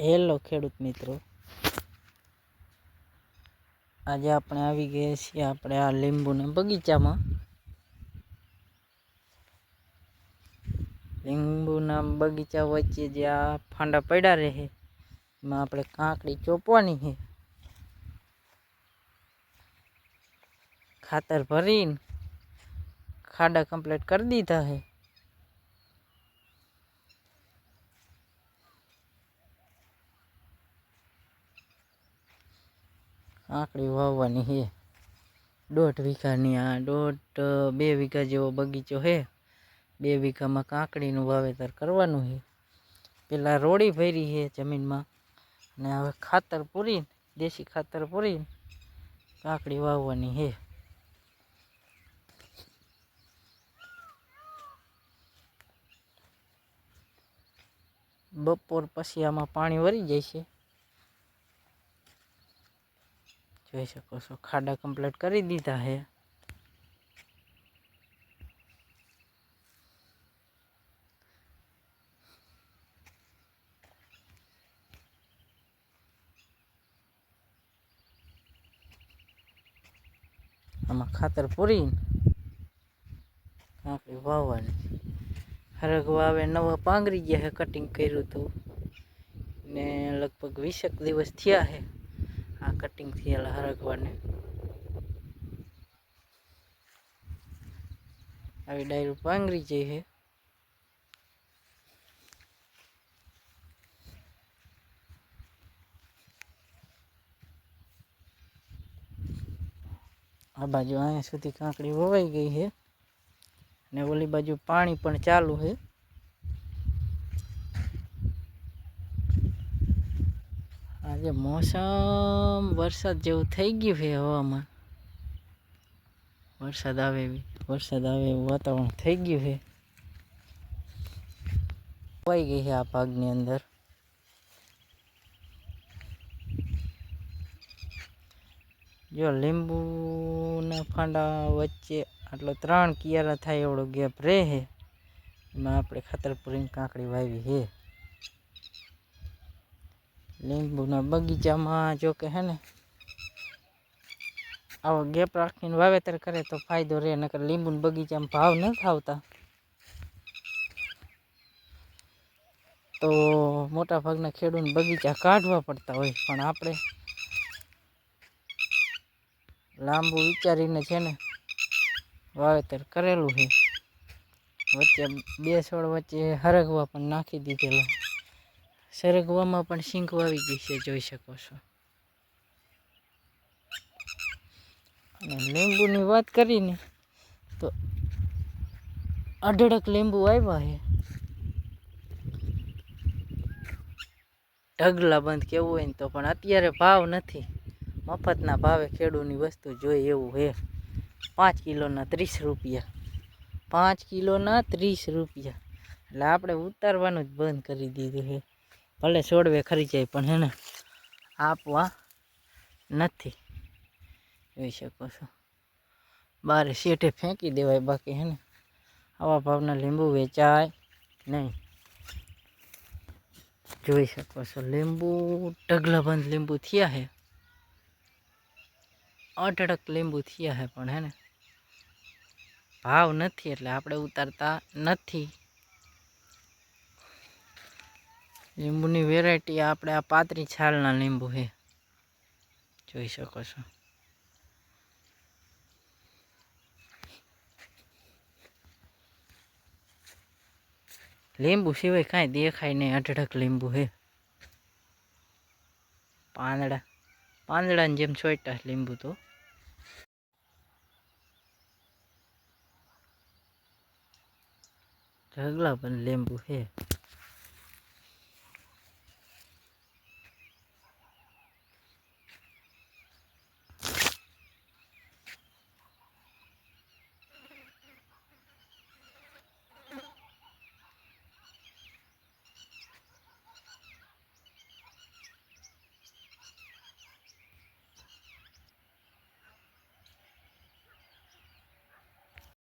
Hello ખેડૂત મિત્રો, આજે આપણે આવી ગયા છીએ આપણે આ લીંબુના બગીચામાં. લીંબુના બગીચા વચ્ચે જે આ ફાંડા પડ્યા રહે એમાં આપણે કાંકડી ચોપવાની છે. ખાતર ભરીને ખાડા કમ્પ્લીટ કરી દીધા છે. કાંકડી વાવવાની છે 1.5 વીઘાની. આ 2 વીઘા જેવો બગીચો છે. 2 વીઘામાં કાંકડીનું વાવેતર કરવાનું છે. પેલા રોડી ભરી છે જમીનમાં, અને હવે ખાતર પૂરીને, દેશી ખાતર પૂરીને કાંકડી વાવવાની છે. બપોર પછી આમાં પાણી વરી જાય છે. જોઈ શકો છો, ખાડા કમ્પ્લીટ કરી દીધા છે. આમાં ખાતર પૂરીને કાંકડી વાવવાની. હરગવા આવે નવા પાંગરી ગયા છે, કટિંગ કર્યું હતું ને લગભગ 20 દિવસ થયા છે આ કટિંગ થયેલા હરગવાને. આવી ડાયરું પાંગરી જાય છે. આ બાજુ અહીંયા સુધી કાંકડી વવાઈ ગઈ છે, ને ઓલી બાજુ પાણી પણ ચાલુ છે. આજે મોસમ વરસાદ જેવું થઈ ગયું છે. હવામાન વરસાદ આવે એવું વાતાવરણ થઈ ગયું છે. વવાઈ ગઈ છે આ ભાગની અંદર. જો લીંબુના ફાંડા વચ્ચે આટલો 3 કિયારા થાય એવડો ગેપ રહે છે. એમાં આપણે ખાતર પૂરીને કાંકડી વાવી છે. લીંબુના બગીચામાં જો કે હે ને આવો ગેપ રાખીને વાવેતર કરે તો ફાયદો રહે, નકર લીંબુના બગીચામાં ભાવ ન આવતા તો મોટા ભાગના ખેડૂતને બગીચા કાઢવા પડતા હોય. પણ આપણે લાંબુ વિચારીને છે ને વાવેતર કરેલું છે. વચ્ચે 2 છોડ વચ્ચે હરગવા પણ નાખી દીધેલા. સરગવામાં પણ સિંક આવી ગઈ છે, જોઈ શકો છો. અને લીંબુની વાત કરીને તો અઢળક લીંબુ આવ્યા છે. ઢગલા બંધ કેવું હોય ને તો, પણ અત્યારે ભાવ નથી. મફતના ભાવે ખેડૂતની વસ્તુ જોઈએ એવું છે. 5 કિલોના 30 રૂપિયા. 5 કિલોના 30 રૂપિયા. એટલે આપણે ઉતારવાનું જ બંધ કરી દીધું છે. ભલે છોડવે ખરી જાય, પણ હે ને આપવા નથી. જોઈ શકો છો. બારે શેઠે ફેંકી દેવાય, બાકી હે ને આવા ભાવના લીંબુ વેચાય નહીં. જોઈ શકો છો, લીંબુ ઢગલા બંધ લીંબુ થયા છે. અઢળક લીંબુ થયા છે, પણ હે ને ભાવ નથી એટલે આપણે ઉતારતા નથી. લીંબુની વેરાયટી આપણે આ 35 છાલના લીંબુ છે, જોઈ શકો છો. લીંબુ સિવાય કાંઈ દેખાય નહીં. અઢળક લીંબુ છે. પાંદડાની જેમ છોટા લીંબુ તો. ઢગલા પણ લીંબુ છે.